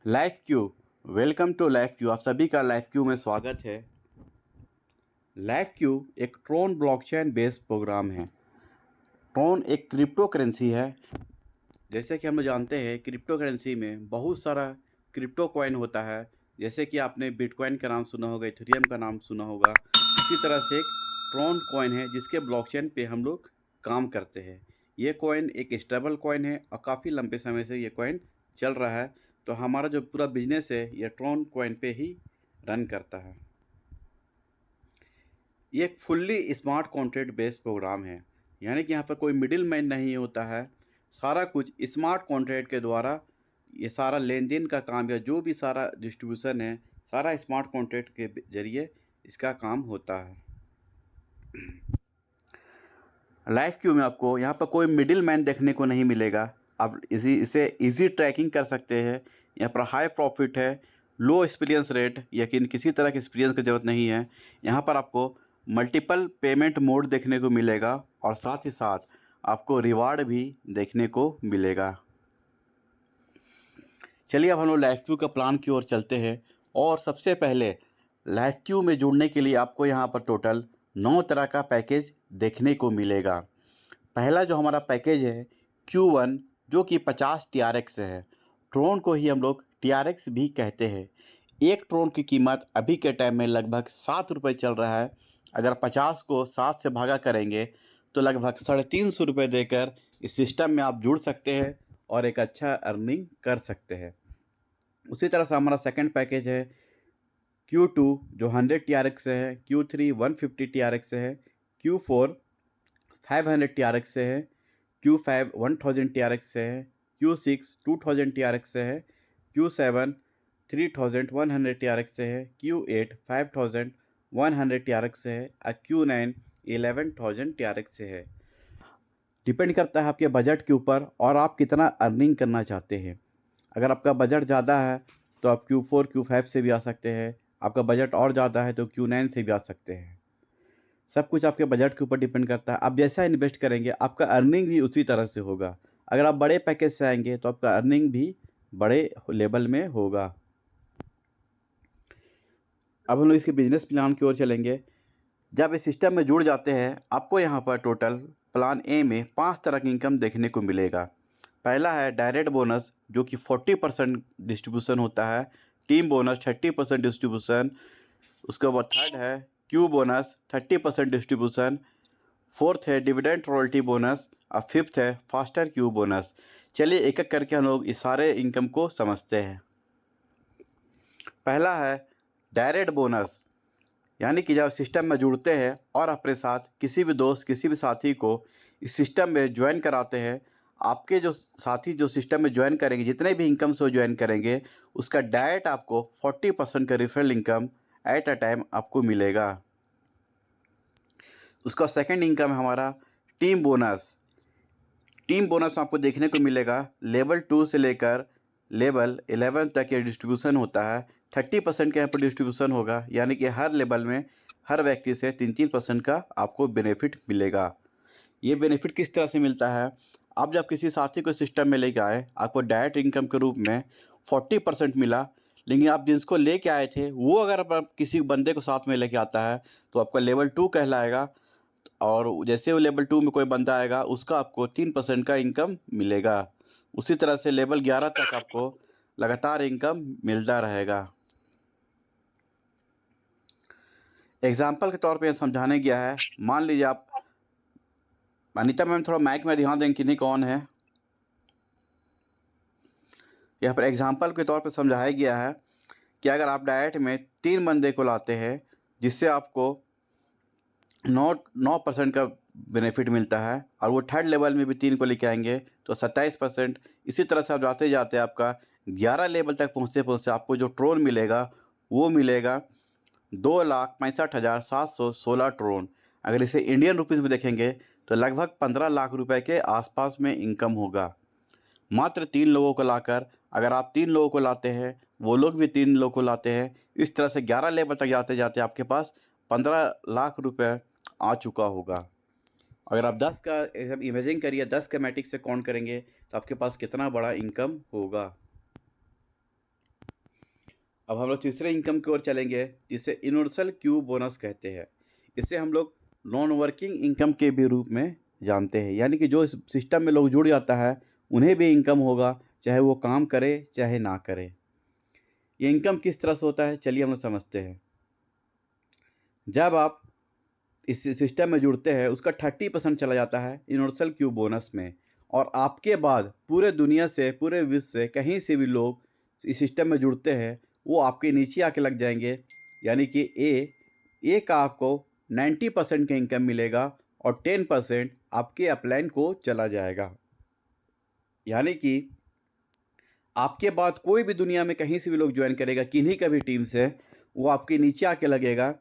Life Q. Welcome to life Q. आप सभी का लाइफ क्यू में स्वागत है। लाइफ क्यू एक ट्रोन ब्लॉकचेन बेस्ड प्रोग्राम है। ट्रोन एक क्रिप्टो करेंसी है। जैसे कि हम लोग जानते हैं, क्रिप्टो करेंसी में बहुत सारा क्रिप्टो कॉइन होता है। जैसे कि आपने बिटकॉइन का नाम सुना होगा, इथेरियम का नाम सुना होगा। इसी तरह से एक ट्रोन कॉइन है जिसके ब्लॉकचेन पे हम लोग काम करते हैं। ये कॉइन एक स्टेबल कॉइन है और काफ़ी लंबे समय से ये कॉइन चल रहा है। तो हमारा जो पूरा बिजनेस है ये ट्रोन कॉइन पे ही रन करता है। ये एक fully smart contract based program है, यानी कि यहाँ पर कोई मिडिल मैन नहीं होता है। सारा कुछ स्मार्ट कॉन्ट्रैक्ट के द्वारा ये सारा लेन देन का काम या जो भी सारा डिस्ट्रीब्यूशन है, सारा स्मार्ट कॉन्ट्रैक्ट के जरिए इसका काम होता है। लाइफ क्यू में आपको यहाँ पर कोई मिडिल मैन देखने को नहीं मिलेगा। आप इसे इजी ट्रैकिंग कर सकते हैं। यहाँ पर हाई प्रॉफिट है, लो एक्सपीरियंस रेट, यकीन किसी तरह के एक्सपीरियंस की ज़रूरत नहीं है। यहाँ पर आपको मल्टीपल पेमेंट मोड देखने को मिलेगा और साथ ही साथ आपको रिवार्ड भी देखने को मिलेगा। चलिए अब हम लोग लाइफ क्यू का प्लान की ओर चलते हैं। और सबसे पहले लाइफ क्यू में जुड़ने के लिए आपको यहाँ पर टोटल 9 तरह का पैकेज देखने को मिलेगा। पहला जो हमारा पैकेज है Q1, जो कि 50 TRX है। ट्रोन को ही हम लोग TRX भी कहते हैं। एक ट्रोन की कीमत अभी के टाइम में लगभग 7 रुपये चल रहा है। अगर 50 को 7 से भागा करेंगे तो लगभग 350 रुपये देकर इस सिस्टम में आप जुड़ सकते हैं और एक अच्छा अर्निंग कर सकते हैं। उसी तरह से हमारा सेकंड पैकेज है Q2, जो 100 TRX से है। Q3 150 TRX से है। Q4 500 TRX से है। Q5 1000 TRX से है। Q6 2000 TRX से है। Q7 3100 TRX से है। Q8 5100 TRX से है और Q9 11000 TRX से है। डिपेंड करता है आपके बजट के ऊपर और आप कितना अर्निंग करना चाहते हैं। अगर आपका बजट ज़्यादा है तो आप Q4 Q5 से भी आ सकते हैं। आपका बजट और ज़्यादा है तो Q9 से भी आ सकते हैं। सब कुछ आपके बजट के ऊपर डिपेंड करता है। आप जैसा इन्वेस्ट करेंगे आपका अर्निंग भी उसी तरह से होगा। अगर आप बड़े पैकेज से आएंगे तो आपका अर्निंग भी बड़े लेवल में होगा। अब हम लोग इसके बिजनेस प्लान की ओर चलेंगे। जब इस सिस्टम में जुड़ जाते हैं आपको यहाँ पर टोटल प्लान ए में 5 तरह की इनकम देखने को मिलेगा। पहला है डायरेक्ट बोनस, जो कि 40% डिस्ट्रीब्यूशन होता है। Team bonus 30% distribution. उसके बाद थर्ड है क्यू बोनस 30% डिस्ट्रीब्यूशन। फोर्थ है डिविडेंड रॉयल्टी बोनस और फिफ्थ है फास्टर क्यू बोनस। चलिए एक एक करके हम लोग इस सारे इनकम को समझते हैं। पहला है डायरेक्ट बोनस, यानी कि जब सिस्टम में जुड़ते हैं और अपने साथ किसी भी दोस्त किसी भी साथी को इस सिस्टम में ज्वाइन कराते हैं, आपके जो साथी जो सिस्टम में ज्वाइन करेंगे, जितने भी इनकम से ज्वाइन करेंगे, उसका डायरेक्ट आपको 40% का referral income at a time आपको मिलेगा। उसका सेकंड इनकम है हमारा टीम बोनस। टीम बोनस आपको देखने को मिलेगा लेवल 2 से लेकर लेवल 11 तक ये डिस्ट्रीब्यूशन होता है। 30% का यहाँ पर डिस्ट्रीब्यूशन होगा, यानी कि हर लेवल में हर व्यक्ति से 3-3% का आपको बेनिफिट मिलेगा। ये बेनिफिट किस तरह से मिलता है? आप जब किसी साथी को सिस्टम में लेके आए, आपको डायरेक्ट इनकम के रूप में 40% मिला, लेकिन आप जिसको लेके आए थे वो अगर आप किसी बंदे को साथ में लेके आता है तो आपका लेवल 2 कहलाएगा। और जैसे वो लेवल 2 में कोई बंदा आएगा उसका आपको 3% का इनकम मिलेगा। उसी तरह से लेवल 11 तक आपको लगातार इनकम मिलता रहेगा। एग्जाम्पल के तौर पे समझाने गया है। मान लीजिए आप, अनीता मैम थोड़ा माइक में ध्यान दें कि नहीं कौन है। यहाँ पर एग्जाम्पल के तौर पे समझाया गया है कि अगर आप डाइट में 3 बंदे को लाते हैं जिससे आपको 9% का बेनिफिट मिलता है, और वो थर्ड लेवल में भी 3 को लेके आएंगे तो 27%। इसी तरह से आप जाते जाते आपका 11 लेवल तक पहुँचते पहुँचते आपको जो ट्रोन मिलेगा वो मिलेगा 2,65,716 ट्रोन। अगर इसे इंडियन रुपीज़ में देखेंगे तो लगभग 15 लाख रुपए के आसपास में इनकम होगा। मात्र 3 लोगों को लाकर, अगर आप 3 लोगों को लाते हैं, वो लोग भी 3 लोगों को लाते हैं, इस तरह से 11 लेवल तक जाते जाते आपके पास 15 लाख रुपए आ चुका होगा। अगर आप 10 का इमेजिन करिए, 10 के मैट्रिक से काउंट करेंगे तो आपके पास कितना बड़ा इनकम होगा। अब हम लोग तीसरे इनकम की ओर चलेंगे, जिसे यूनिवर्सल क्यू बोनस कहते हैं। इसे हम लोग नॉन वर्किंग इनकम के भी रूप में जानते हैं, यानी कि जो इस सिस्टम में लोग जुड़ जाता है उन्हें भी इनकम होगा, चाहे वो काम करे चाहे ना करे। ये इनकम किस तरह से होता है, चलिए हम लोग समझते हैं। जब आप इस सिस्टम में जुड़ते हैं उसका 30% चला जाता है यूनिवर्सल क्यू बोनस में, और आपके बाद पूरे दुनिया से, पूरे विश्व से कहीं से भी लोग इस सिस्टम में जुड़ते हैं वो आपके नीचे आके लग जाएंगे, यानी कि ए का आपको 90% का इनकम मिलेगा और 10% आपके अपलाइन को चला जाएगा। यानी कि आपके बाद कोई भी दुनिया में कहीं से भी लोग ज्वाइन करेगा किन्हीं का भी टीम से, वो आपके नीचे आके लगेगा,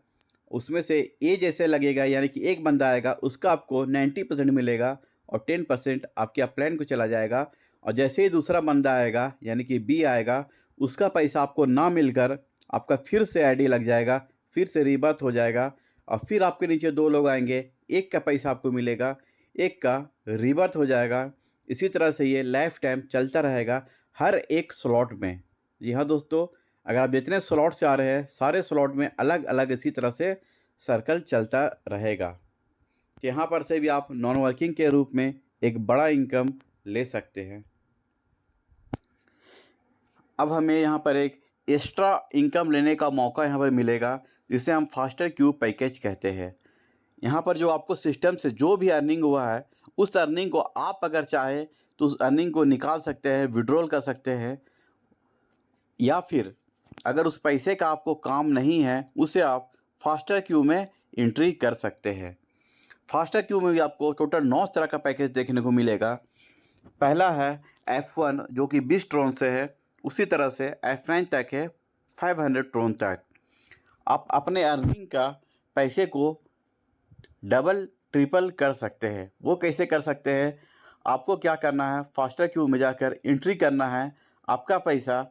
उसमें से ए जैसे लगेगा, यानी कि एक बंदा आएगा उसका आपको 90% मिलेगा और 10% आपके अपलाइन को चला जाएगा। और जैसे ही दूसरा बंदा आएगा यानी कि बी आएगा, उसका पैसा आपको ना मिलकर आपका फिर से आईडी लग जाएगा, फिर से रीबर्थ हो जाएगा, और फिर आपके नीचे दो लोग आएंगे, एक का पैसा आपको मिलेगा, एक का रीबर्थ हो जाएगा। इसी तरह से ये लाइफ टाइम चलता रहेगा हर एक स्लॉट में। जी हाँ दोस्तों, अगर आप जितने स्लॉट से आ रहे हैं सारे स्लॉट में अलग अलग इसी तरह से सर्कल चलता रहेगा। तो यहाँ पर से भी आप नॉन वर्किंग के रूप में एक बड़ा इनकम ले सकते हैं। अब हमें यहाँ पर एक एक्स्ट्रा इनकम लेने का मौका यहाँ पर मिलेगा, जिसे हम फास्टर क्यू पैकेज कहते हैं। यहाँ पर जो आपको सिस्टम से जो भी अर्निंग हुआ है उस अर्निंग को आप अगर चाहे तो उस अर्निंग को निकाल सकते हैं, विड्रॉल कर सकते हैं, या फिर अगर उस पैसे का आपको काम नहीं है उसे आप फास्टर क्यू में एंट्री कर सकते हैं। फास्टर क्यू में भी आपको टोटल 9 तरह का पैकेज देखने को मिलेगा। पहला है F1 जो कि 20 ट्रोन से है, उसी तरह से F9 तक है 500 ट्रोन तक। आप अपने अर्निंग का पैसे को डबल ट्रिपल कर सकते हैं। वो कैसे कर सकते हैं, आपको क्या करना है, फास्टर क्यू में जाकर एंट्री करना है, आपका पैसा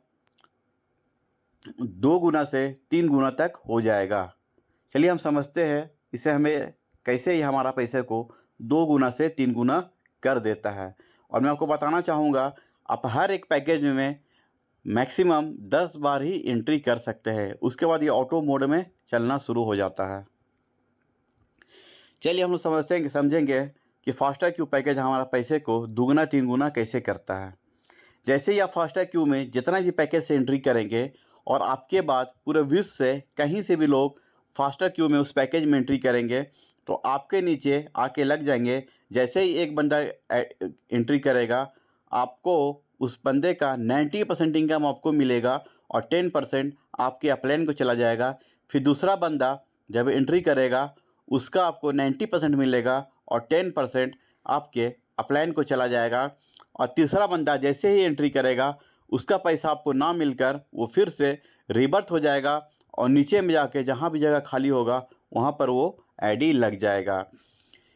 2 गुना से 3 गुना तक हो जाएगा। चलिए हम समझते हैं इसे हमें कैसे ही हमारा पैसे को 2 गुना से 3 गुना कर देता है। और मैं आपको बताना चाहूँगा, आप हर एक पैकेज में मैक्सिमम 10 बार ही एंट्री कर सकते हैं, उसके बाद ये ऑटो मोड में चलना शुरू हो जाता है। चलिए हम लोग समझेंगे कि फास्टर क्यू पैकेज हमारा पैसे को दुगना 3 गुना कैसे करता है। जैसे ही आप फास्टर क्यू में जितना भी पैकेज से एंट्री करेंगे और आपके बाद पूरे विश्व से कहीं से भी लोग फास्टर क्यू में उस पैकेज में एंट्री करेंगे तो आपके नीचे आके लग जाएंगे। जैसे ही एक बंदा एंट्री करेगा आपको उस बंदे का 90% इनकम आपको मिलेगा और 10% आपके अपलाइन को चला जाएगा। फिर दूसरा बंदा जब एंट्री करेगा उसका आपको 90% मिलेगा और 10% आपके अपलाइन को चला जाएगा। और तीसरा बंदा जैसे ही एंट्री करेगा उसका पैसा आपको ना मिलकर वो फिर से रिबर्थ हो जाएगा और नीचे में जाके जहाँ भी जगह खाली होगा वहाँ पर वो आईडी लग जाएगा।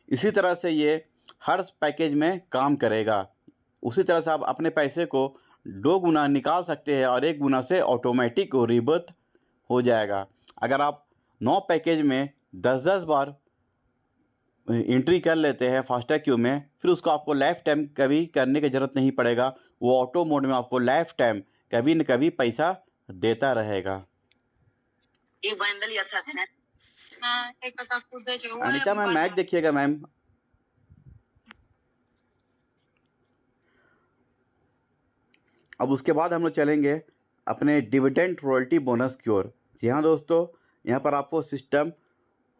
इसी तरह से ये हर पैकेज में काम करेगा। उसी तरह से आप अपने पैसे को 2 गुना निकाल सकते हैं और 1 गुना से ऑटोमेटिक वो रिबर्थ हो जाएगा। अगर आप 9 पैकेज में 10-10 बार एंट्री कर लेते हैं फास्टैग क्यू में, फिर उसको आपको लाइफ टाइम कभी करने की ज़रूरत नहीं पड़ेगा। वो ऑटो मोड में आपको लाइफ टाइम कभी न कभी पैसा देता रहेगा। अनीता मैम मैच देखिएगा मैम। अब उसके बाद हम लोग चलेंगे अपने डिविडेंड रॉयल्टी बोनस की ओर। जी हाँ दोस्तों, यहाँ पर आपको सिस्टम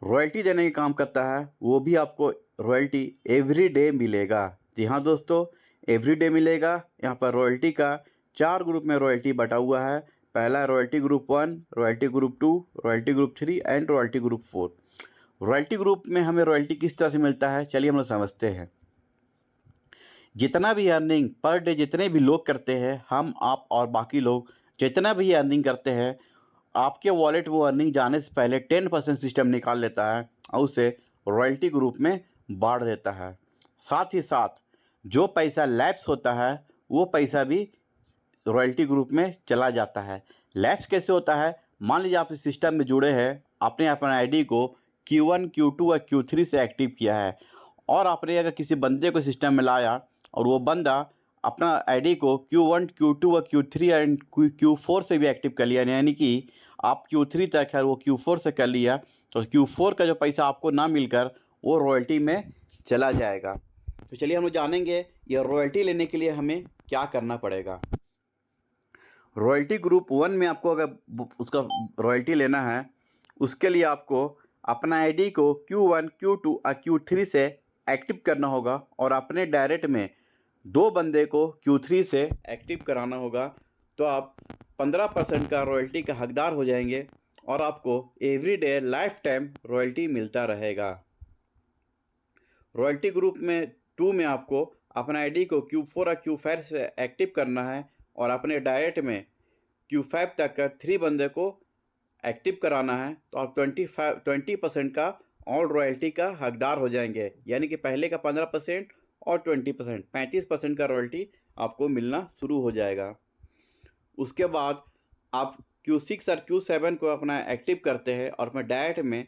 रॉयल्टी देने का काम करता है, वो भी आपको रॉयल्टी एवरी डे मिलेगा। जी हाँ दोस्तों, एवरी डे मिलेगा। यहाँ पर रॉयल्टी का 4 ग्रुप में रॉयल्टी बटा हुआ है। पहला royalty group 1, royalty group 2, royalty group 3 and royalty group 4। Royalty group में हमें रॉयल्टी किस तरह से मिलता है, चलिए हम लोग समझते हैं। जितना भी अर्निंग पर डे जितने भी लोग करते हैं, हम आप और बाकी लोग जितना भी अर्निंग करते हैं, आपके वॉलेट वो अर्निंग जाने से पहले 10% सिस्टम निकाल लेता है और उसे रॉयल्टी ग्रुप में बांट देता है। साथ ही साथ जो पैसा लैप्स होता है वो पैसा भी रॉयल्टी ग्रुप में चला जाता है। लैप्स कैसे होता है, मान लीजिए आप इस सिस्टम में जुड़े हैं, आपने अपना आईडी को Q1, Q2 और Q3 से एक्टिव किया है और आपने अगर किसी बंदे को सिस्टम में लाया और वो बंदा अपना आईडी को Q1, Q2 और Q3 एंड Q4 से भी एक्टिव कर लिया, यानी कि आप Q3 तक है वो Q4 से कर लिया, तो Q4 का जो पैसा आपको ना मिलकर वो रॉयल्टी में चला जाएगा। तो चलिए हम लोग जानेंगे ये रॉयल्टी लेने के लिए हमें क्या करना पड़ेगा। रॉयल्टी ग्रुप 1 में आपको अगर उसका रॉयल्टी लेना है, उसके लिए आपको अपना आईडी को Q1, Q2 और Q3 से एक्टिव करना होगा और अपने डायरेक्ट में 2 बंदे को Q3 से एक्टिव कराना होगा, तो आप 15% का रॉयल्टी का हकदार हो जाएंगे और आपको every day life time royalty मिलता रहेगा। रॉयल्टी ग्रुप में 2 में आपको अपना आईडी को Q4 और Q5 से एक्टिव करना है और अपने डायरेक्ट में Q5 तक का 3 बंदे को एक्टिव कराना है, तो आप 20% का ऑल रॉयल्टी का हकदार हो जाएंगे, यानी कि पहले का 15% और 20% 35% का रॉयल्टी आपको मिलना शुरू हो जाएगा। उसके बाद आप Q6 और Q7 को अपना एक्टिव करते हैं और अपने डायरेक्ट में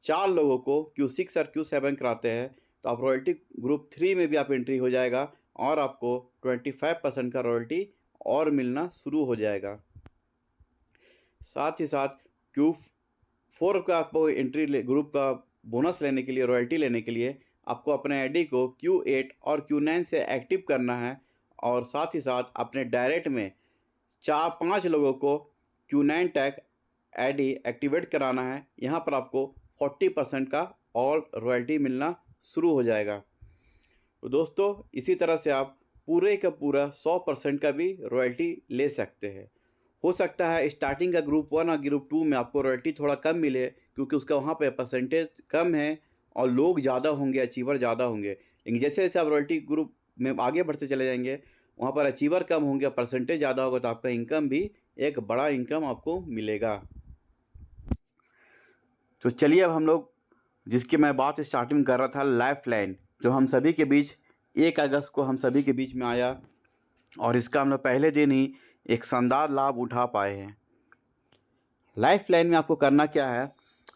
4 लोगों को Q6 और Q7 कराते हैं, तो आप रॉयल्टी ग्रुप 3 में भी आप एंट्री हो जाएगा और आपको 25% का रॉयल्टी और मिलना शुरू हो जाएगा। साथ ही साथ Q4 का आपको एंट्री ग्रुप का बोनस लेने के लिए, रॉयल्टी लेने के लिए आपको अपने आईडी को Q8 और Q9 से एक्टिव करना है और साथ ही साथ अपने डायरेक्ट में 4-5 लोगों को Q9 तक आईडी एक्टिवेट कराना है। यहाँ पर आपको 40% का ऑल रॉयल्टी मिलना शुरू हो जाएगा। तो दोस्तों, इसी तरह से आप पूरे का पूरा 100% का भी रॉयल्टी ले सकते हैं। हो सकता है स्टार्टिंग का ग्रुप 1 और ग्रुप 2 में आपको रॉयल्टी थोड़ा कम मिले, क्योंकि उसका वहाँ पे परसेंटेज कम है और लोग ज़्यादा होंगे, अचीवर ज़्यादा होंगे। लेकिन जैसे जैसे आप रॉयल्टी ग्रुप में आगे बढ़ते चले जाएंगे, वहाँ पर अचीवर कम होंगे, परसेंटेज ज़्यादा होगा, तो आपका इनकम भी एक बड़ा इनकम आपको मिलेगा। तो चलिए अब हम लोग जिसकी मैं बात स्टार्टिंग कर रहा था, लाइफ लाइन, जो हम सभी के बीच 1 अगस्त को हम सभी के बीच में आया और इसका हम लोग पहले दिन ही एक शानदार लाभ उठा पाए हैं। लाइफ लाइन में आपको करना क्या है,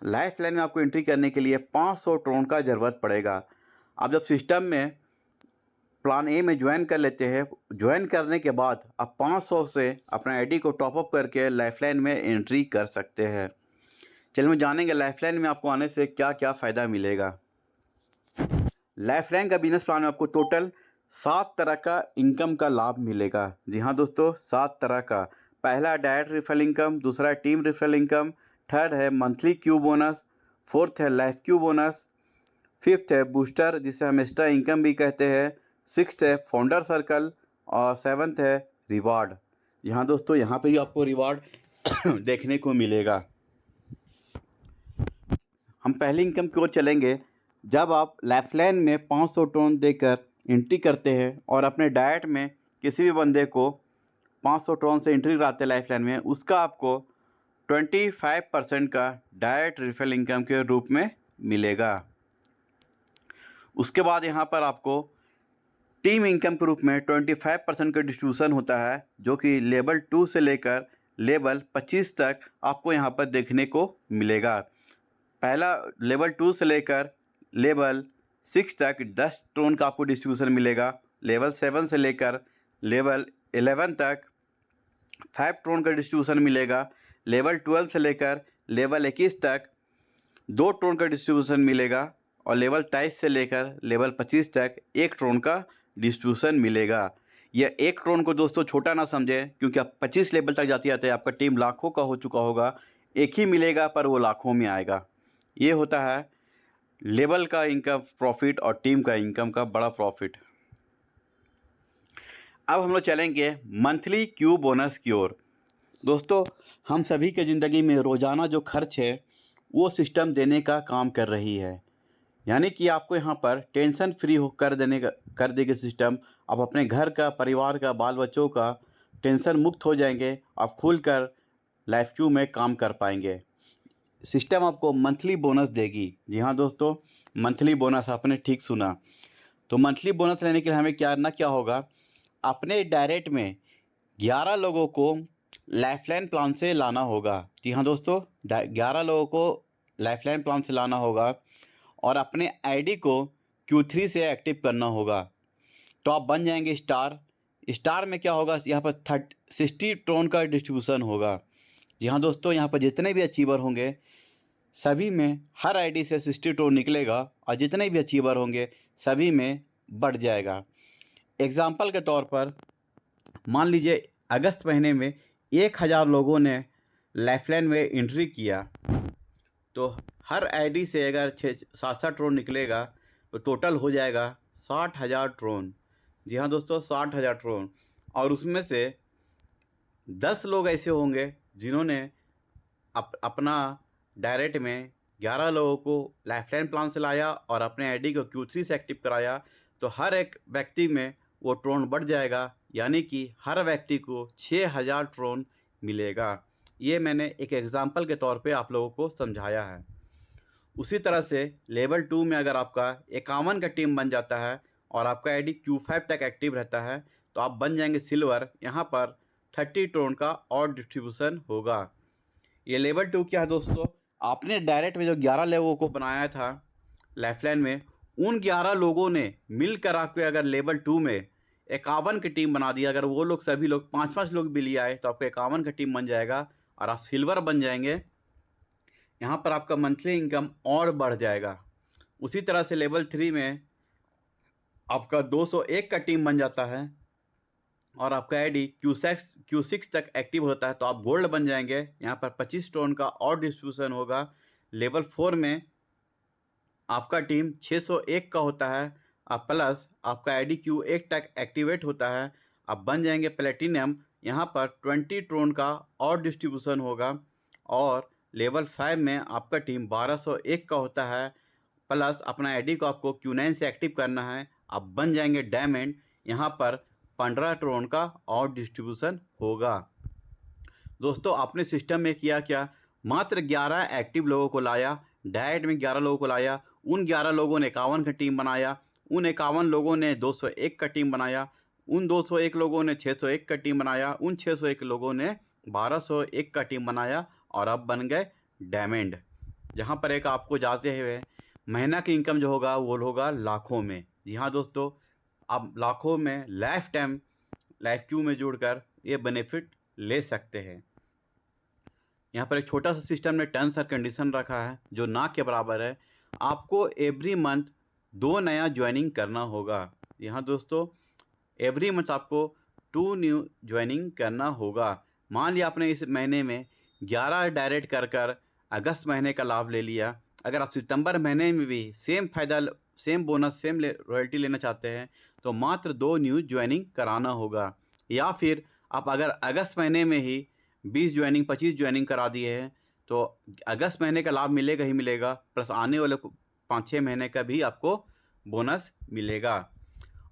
लाइफ लाइन में आपको एंट्री करने के लिए 500 ट्रोन का ज़रूरत पड़ेगा। आप जब सिस्टम में प्लान ए में ज्वाइन कर लेते हैं, ज्वाइन करने के बाद आप 500 से अपना आईडी को टॉपअप करके लाइफ लाइन में एंट्री कर सकते हैं। चलिए हम जानेंगे लाइफ लाइन में आपको आने से क्या क्या फ़ायदा मिलेगा। लाइफ लाइन का बिजनेस प्लान में आपको टोटल 7 तरह का इनकम का लाभ मिलेगा। जी हाँ दोस्तों, 7 तरह का। पहला डायरेक्ट रेफरल इनकम, दूसरा टीम रेफरल इनकम, थर्ड है मंथली क्यू बोनस, फोर्थ है लाइफ क्यू बोनस, फिफ्थ है बूस्टर जिसे हम एक्स्ट्रा इनकम भी कहते हैं, सिक्स्थ है फाउंडर सर्कल और सेवन्थ है रिवार्ड। यहाँ दोस्तों, यहाँ पे भी आपको रिवार्ड देखने को मिलेगा। हम पहली इनकम की ओर चलेंगे। जब आप लाइफ लाइन में 500 टोन देकर एंट्री करते हैं और अपने डाइट में किसी भी बंदे को 500 टोन से एंट्री कराते हैं लाइफ लाइन में, उसका आपको 25% का डायरेक्ट रेफरल इनकम के रूप में मिलेगा। उसके बाद यहाँ पर आपको टीम इनकम के रूप में 25% का डिस्ट्रीब्यूशन होता है, जो कि लेवल 2 से लेकर लेवल 25 तक आपको यहाँ पर देखने को मिलेगा। पहला लेवल 2 से लेकर लेवल 6 तक 10 ट्रोन का आपको डिस्ट्रीब्यूशन मिलेगा। लेवल 7 से लेकर लेवल 11 तक 5 ट्रोन का डिस्ट्रीब्यूशन मिलेगा। लेवल 12 से लेकर लेवल 21 तक 2 ट्रोन का डिस्ट्रीब्यूशन मिलेगा और लेवल 23 से लेकर लेवल 25 तक 1 ट्रोन का डिस्ट्रीब्यूशन मिलेगा। यह 1 ट्रोन को दोस्तों छोटा ना समझें, क्योंकि आप 25 लेवल तक जाते जाते आपका टीम लाखों का हो चुका होगा। एक ही मिलेगा पर वो लाखों में आएगा। ये होता है लेवल का इनकम प्रॉफिट और टीम का इनकम का बड़ा प्रॉफिट। अब हम लोग चलेंगे मंथली क्यू बोनस की ओर। दोस्तों, हम सभी के ज़िंदगी में रोज़ाना जो खर्च है वो सिस्टम देने का काम कर रही है, यानी कि आपको यहाँ पर टेंशन फ्री हो कर देगी सिस्टम। आप अपने घर का, परिवार का, बाल बच्चों का टेंशन मुक्त हो जाएंगे। आप खुलकर लाइफ क्यू में काम कर पाएंगे। सिस्टम आपको मंथली बोनस देगी। जी हाँ दोस्तों, मंथली बोनस, आपने ठीक सुना। तो मंथली बोनस लेने के लिए हमें क्या होगा, अपने डायरेक्ट में 11 लोगों को लाइफलाइन प्लान से लाना होगा। जी हाँ दोस्तों, 11 लोगों को लाइफलाइन प्लान से लाना होगा और अपने आईडी को Q3 से एक्टिव करना होगा। तो आप बन जाएंगे स्टार। स्टार में क्या होगा, यहाँ पर 60 ट्रोन का डिस्ट्रीब्यूशन होगा। जी हाँ दोस्तों, यहाँ पर जितने भी अचीवर होंगे सभी में हर आईडी से 60 ट्रोन निकलेगा और जितने भी अचीवर होंगे सभी में बढ़ जाएगा। एग्जाम्पल के तौर पर मान लीजिए अगस्त महीने में 1000 लोगों ने लाइफलाइन में एंट्री किया, तो हर आईडी से अगर 7-7 ट्रोन निकलेगा तो टोटल हो जाएगा 60,000 ट्रोन। जी हाँ दोस्तों, 60,000 ट्रोन। और उसमें से 10 लोग ऐसे होंगे जिन्होंने अपना डायरेक्ट में 11 लोगों को लाइफलाइन प्लान से लाया और अपने आईडी को Q3 से एक्टिव कराया, तो हर एक व्यक्ति में वो ट्रोन बढ़ जाएगा, यानी कि हर व्यक्ति को 6000 ट्रोन मिलेगा। ये मैंने एक एग्जाम्पल के तौर पे आप लोगों को समझाया है। उसी तरह से लेवल 2 में अगर आपका 51 का टीम बन जाता है और आपका आईडी Q5 तक एक्टिव रहता है तो आप बन जाएंगे सिल्वर। यहाँ पर 30 ट्रोन का और डिस्ट्रीब्यूशन होगा। ये लेवल 2 क्या है दोस्तों, आपने डायरेक्ट में जो 11 लोगों को बनाया था लाइफलाइन में, उन 11 लोगों ने मिल कर आपके अगर लेवल 2 में 51 की टीम बना दी, अगर वो लोग सभी लोग 5-5 लोग भी ले आए तो आपको 51 का टीम बन जाएगा और आप सिल्वर बन जाएंगे। यहाँ पर आपका मंथली इनकम और बढ़ जाएगा। उसी तरह से लेवल 3 में आपका 201 का टीम बन जाता है और आपका आईडी Q6 तक एक्टिव होता है तो आप गोल्ड बन जाएंगे। यहाँ पर 25 ट्रोन का और डिस्ट्रीब्यूशन होगा। लेवल 4 में आपका टीम 601 का होता है और प्लस आपका आईडी Q8 तक एक्टिवेट होता है, आप बन जाएंगे प्लेटिनम। यहाँ पर 20 ट्रोन का और डिस्ट्रीब्यूशन होगा। और लेवल 5 में आपका टीम 1201 का होता है, प्लस अपना आईडी को आपको Q9 से एक्टिव करना है, आप बन जाएंगे डायमंड। यहाँ पर 15 ट्रोन का और डिस्ट्रीब्यूशन होगा। दोस्तों आपने सिस्टम में किया क्या, मात्र 11 एक्टिव लोगों को लाया, डायरेक्ट में 11 लोगों को लाया, उन 11 लोगों ने 51 का टीम बनाया, उन 51 लोगों ने 201 का टीम बनाया, उन 201 लोगों ने 601 का टीम बनाया, उन 601 लोगों ने 1201 का टीम बनाया और अब बन गए डायमंड। जहाँ पर एक आपको जाते हुए महीना की इनकम जो होगा वो होगा लाखों में। जी हाँ दोस्तों, आप लाखों में लाइफ टाइम लाइफ क्यू में जुड़कर ये बेनिफिट ले सकते हैं। यहाँ पर एक छोटा सा सिस्टम ने टर्म्स और कंडीशन रखा है जो ना के बराबर है। आपको एवरी मंथ 2 नया ज्वाइनिंग करना होगा। यहाँ दोस्तों एवरी मंथ आपको 2 न्यू ज्वाइनिंग करना होगा। मान लिया आपने इस महीने में 11 डायरेक्ट कर अगस्त महीने का लाभ ले लिया, अगर आप सितंबर महीने में भी सेम फ़ायदा, सेम बोनस, सेम रॉयल्टी लेना चाहते हैं तो मात्र 2 न्यू ज्वाइनिंग कराना होगा। या फिर आप अगर अगस्त महीने में ही 20 ज्वाइनिंग 25 ज्वाइनिंग करा दिए हैं तो अगस्त महीने का लाभ मिलेगा ही मिलेगा, प्लस आने वाले 5-6 महीने का भी आपको बोनस मिलेगा।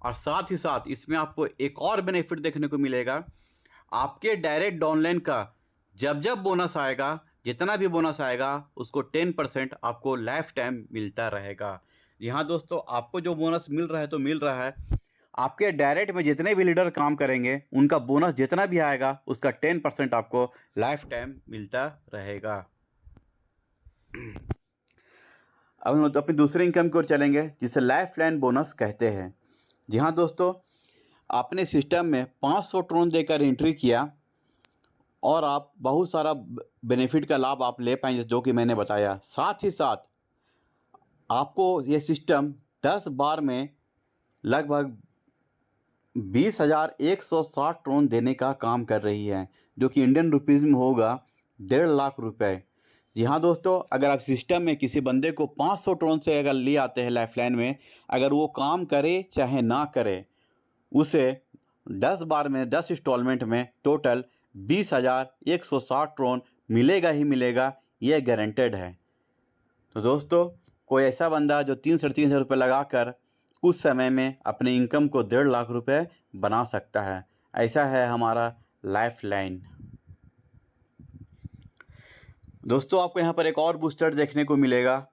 और साथ ही साथ इसमें आपको एक और बेनिफिट देखने को मिलेगा। आपके डायरेक्ट डाउनलाइन का जब जब बोनस आएगा, जितना भी बोनस आएगा उसको 10% आपको लाइफ टाइम मिलता रहेगा। जी हाँ दोस्तों, आपको जो बोनस मिल रहा है तो मिल रहा है, आपके डायरेक्ट में जितने भी लीडर काम करेंगे उनका बोनस जितना भी आएगा उसका 10% आपको लाइफ टाइम मिलता रहेगा। अब हम अपनी दूसरे इनकम की ओर चलेंगे जिसे लाइफ लाइन बोनस कहते हैं। जी हाँ दोस्तों, आपने सिस्टम में 500 ट्रोन देकर एंट्री किया और आप बहुत सारा बेनिफिट का लाभ आप ले पाएंगे जो कि मैंने बताया। साथ ही साथ आपको ये सिस्टम 10 बार में लगभग 20,160 ट्रोन देने का काम कर रही है, जो कि इंडियन रुपीज़ में होगा 1.5 लाख रुपए। जी हाँ दोस्तों, अगर आप सिस्टम में किसी बंदे को 500 ट्रोन से अगर ले आते हैं लाइफलाइन में, अगर वो काम करे चाहे ना करे, उसे 10 बार में 10 इंस्टॉलमेंट में टोटल 20,160 ट्रोन मिलेगा ही मिलेगा, ये गारंटेड है। तो दोस्तों कोई ऐसा बंदा जो 3-3.5 हज़ार रुपये लगाकर उस समय में अपने इनकम को 1.5 लाख रुपए बना सकता है, ऐसा है हमारा लाइफ लाइन। दोस्तों आपको यहाँ पर एक और बूस्टर देखने को मिलेगा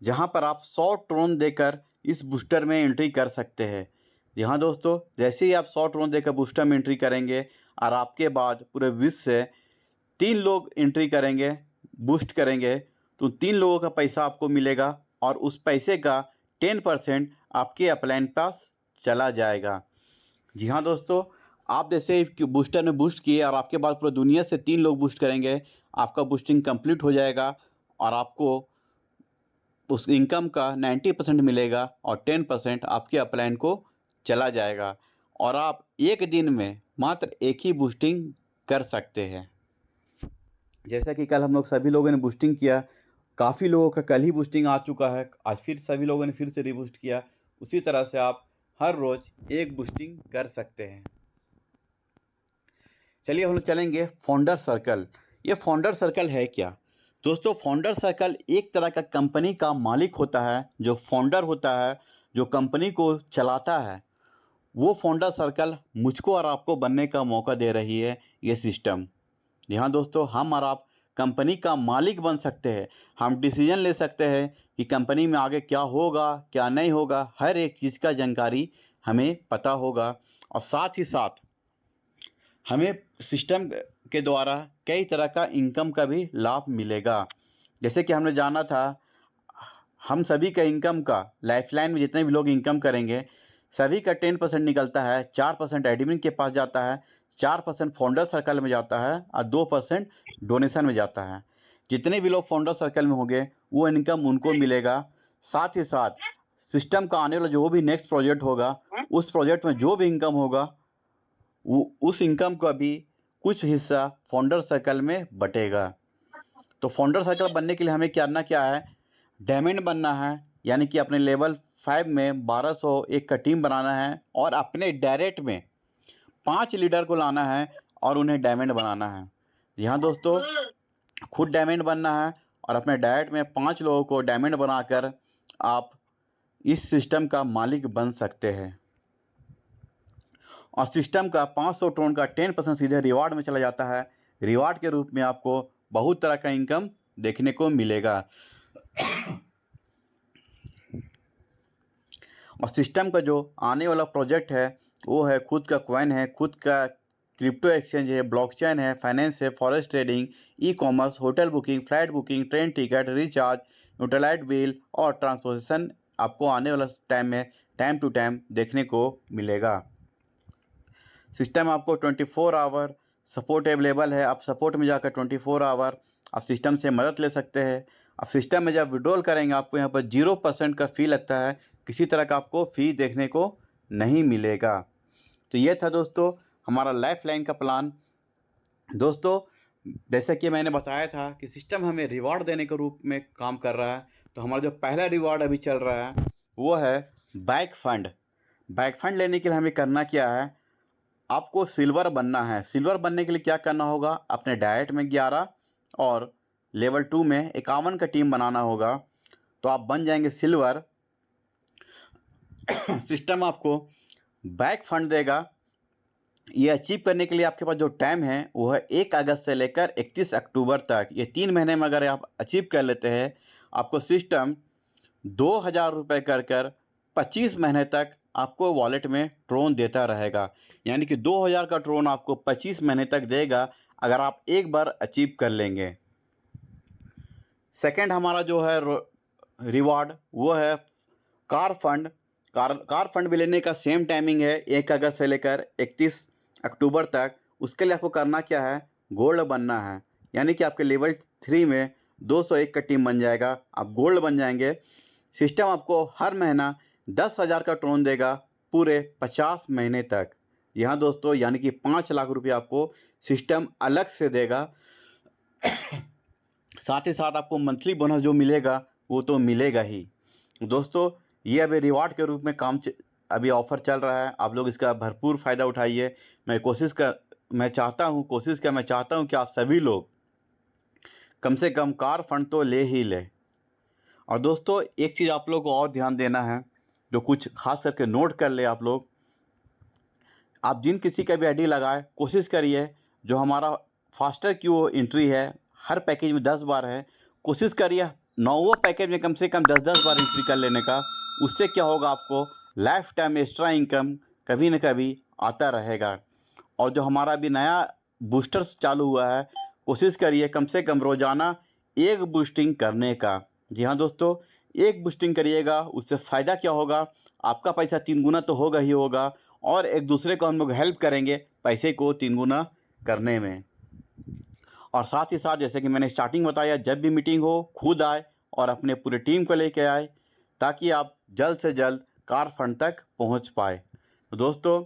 जहाँ पर आप 100 ट्रोन देकर इस बूस्टर में एंट्री कर सकते हैं। जी हाँ दोस्तों, जैसे ही आप 100 ट्रोन देकर बूस्टर में एंट्री करेंगे और आपके बाद पूरे विश्व से 3 लोग एंट्री करेंगे, बूस्ट करेंगे, तो 3 लोगों का पैसा आपको मिलेगा और उस पैसे का 10% आपके अपलाइन पास चला जाएगा। जी हाँ दोस्तों, आप जैसे कि बूस्टर में बूस्ट किए और आपके बाद पूरी दुनिया से 3 लोग बूस्ट करेंगे, आपका बूस्टिंग कंप्लीट हो जाएगा और आपको उस इनकम का 90% मिलेगा और 10% आपके अपलाइन को चला जाएगा और आप एक दिन में मात्र एक ही बूस्टिंग कर सकते हैं। जैसा कि कल हम लोग सभी लोगों ने बूस्टिंग किया, काफ़ी लोगों का कल ही बूस्टिंग आ चुका है, आज फिर सभी लोगों ने फिर से रीबूस्ट किया। उसी तरह से आप हर रोज़ एक बूस्टिंग कर सकते हैं। चलिए हम लोग चलेंगे फाउंडर सर्कल। ये फाउंडर सर्कल है क्या? दोस्तों, फाउंडर सर्कल एक तरह का कंपनी का मालिक होता है, जो फाउंडर होता है, जो कंपनी को चलाता है। वो फाउंडर सर्कल मुझको और आपको बनने का मौका दे रही है ये सिस्टम। जी हाँ दोस्तों, हम और आप कंपनी का मालिक बन सकते हैं। हम डिसीजन ले सकते हैं कि कंपनी में आगे क्या होगा, क्या नहीं होगा, हर एक चीज़ का जानकारी हमें पता होगा और साथ ही साथ हमें सिस्टम के द्वारा कई तरह का इनकम का भी लाभ मिलेगा। जैसे कि हमने जाना था, हम सभी का इनकम का लाइफलाइन में जितने भी लोग इनकम करेंगे, सभी का 10% निकलता है, 4% एडमिन के पास जाता है, 4% फाउंडर सर्कल में जाता है और 2% डोनेशन में जाता है। जितने भी लोग फाउंडर सर्कल में होंगे वो इनकम उनको मिलेगा। साथ ही साथ सिस्टम का आने वाला जो भी नेक्स्ट प्रोजेक्ट होगा, उस प्रोजेक्ट में जो भी इनकम होगा वो उस इनकम का भी कुछ हिस्सा फाउंडर सर्कल में बटेगा। तो फाउंडर सर्कल बनने के लिए हमें करना क्या है? डायमंड बनना है, यानी कि अपने लेवल 5 में 1201 का टीम बनाना है और अपने डायरेक्ट में 5 लीडर को लाना है और उन्हें डायमंड बनाना है। जी हाँ दोस्तों, खुद डायमंड बनना है और अपने डायरेक्ट में 5 लोगों को डायमंड बनाकर आप इस सिस्टम का मालिक बन सकते हैं। और सिस्टम का 500 टोन का 10% सीधे रिवार्ड में चला जाता है। रिवार्ड के रूप में आपको बहुत तरह का इनकम देखने को मिलेगा। और सिस्टम का जो आने वाला प्रोजेक्ट है वो है खुद का कॉइन है, खुद का क्रिप्टो एक्सचेंज है, ब्लॉकचेन है, फाइनेंस है, forest trading, e commerce, hotel booking, flight booking, train ticket, recharge, utility bill और ट्रांसपोर्टेशन आपको आने वाला टाइम में टाइम टू टाइम देखने को मिलेगा। सिस्टम आपको 24 आवर सपोर्ट अवेलेबल है। आप सपोर्ट में जाकर 24 आवर आप सिस्टम से मदद ले सकते हैं। आप सिस्टम में जब विड्रॉल करेंगे आपको यहाँ पर 0% का फ़ी लगता है, किसी तरह का आपको फ़ी देखने को नहीं मिलेगा। तो ये था दोस्तों हमारा लाइफलाइन का प्लान। दोस्तों, जैसा कि मैंने बताया था कि सिस्टम हमें रिवार्ड देने के रूप में काम कर रहा है। तो हमारा जो पहला रिवार्ड अभी चल रहा है वो है बाइक फंड। बाइक फंड लेने के लिए हमें करना क्या है? आपको सिल्वर बनना है। सिल्वर बनने के लिए क्या करना होगा? अपने डायरेक्ट में 11 और लेवल 2 में 51 का टीम बनाना होगा, तो आप बन जाएंगे सिल्वर। सिस्टम आपको बैक फंड देगा। ये अचीव करने के लिए आपके पास जो टाइम है वो है 1 अगस्त से लेकर 31 अक्टूबर तक। ये 3 महीने में अगर आप अचीव कर लेते हैं, आपको सिस्टम 2000 रुपये कर 25 महीने तक आपको वॉलेट में ट्रोन देता रहेगा। यानी कि 2000 का ट्रोन आपको 25 महीने तक देगा अगर आप एक बार अचीव कर लेंगे। सेकंड हमारा जो है रिवार्ड वो है कार फंड। कार फंड भी लेने का सेम टाइमिंग है, 1 अगस्त से लेकर 31 अक्टूबर तक। उसके लिए आपको करना क्या है? गोल्ड बनना है। यानी कि आपके लेवल 3 में 201 का टीम बन जाएगा, आप गोल्ड बन जाएंगे। सिस्टम आपको हर महीना 10,000 का ट्रोन देगा पूरे 50 महीने तक। यहाँ दोस्तों, यानी कि 5 लाख रुपये आपको सिस्टम अलग से देगा। साथ ही साथ आपको मंथली बोनस जो मिलेगा वो तो मिलेगा ही। दोस्तों, ये अभी रिवार्ड के रूप में अभी ऑफ़र चल रहा है, आप लोग इसका भरपूर फ़ायदा उठाइए। मैं चाहता हूँ कि आप सभी लोग कम से कम कार फंड तो ले ही लें। और दोस्तों, एक चीज़ आप लोग को और ध्यान देना है, जो कुछ खास करके नोट कर ले आप लोग। आप जिन किसी का भी आईडी लगाए, कोशिश करिए जो हमारा फास्टर क्यू एंट्री है हर पैकेज में 10 बार है, कोशिश करिए 9 पैकेज में कम से कम 10-10 बार एंट्री कर लेने का। उससे क्या होगा, आपको लाइफ टाइम एक्स्ट्रा इनकम कभी न कभी आता रहेगा। और जो हमारा अभी नया बूस्टर्स चालू हुआ है, कोशिश करिए कम से कम रोज़ाना 1 बूस्टिंग करने का। जी हाँ दोस्तों, 1 बूस्टिंग करिएगा, उससे फ़ायदा क्या होगा? आपका पैसा 3 गुना तो होगा ही होगा और एक दूसरे को हम लोग हेल्प करेंगे पैसे को 3 गुना करने में। और साथ ही साथ जैसे कि मैंने स्टार्टिंग बताया, जब भी मीटिंग हो खुद आए और अपने पूरे टीम को लेके आए, ताकि आप जल्द से जल्द कार फंड तक पहुंच पाए। तो दोस्तों,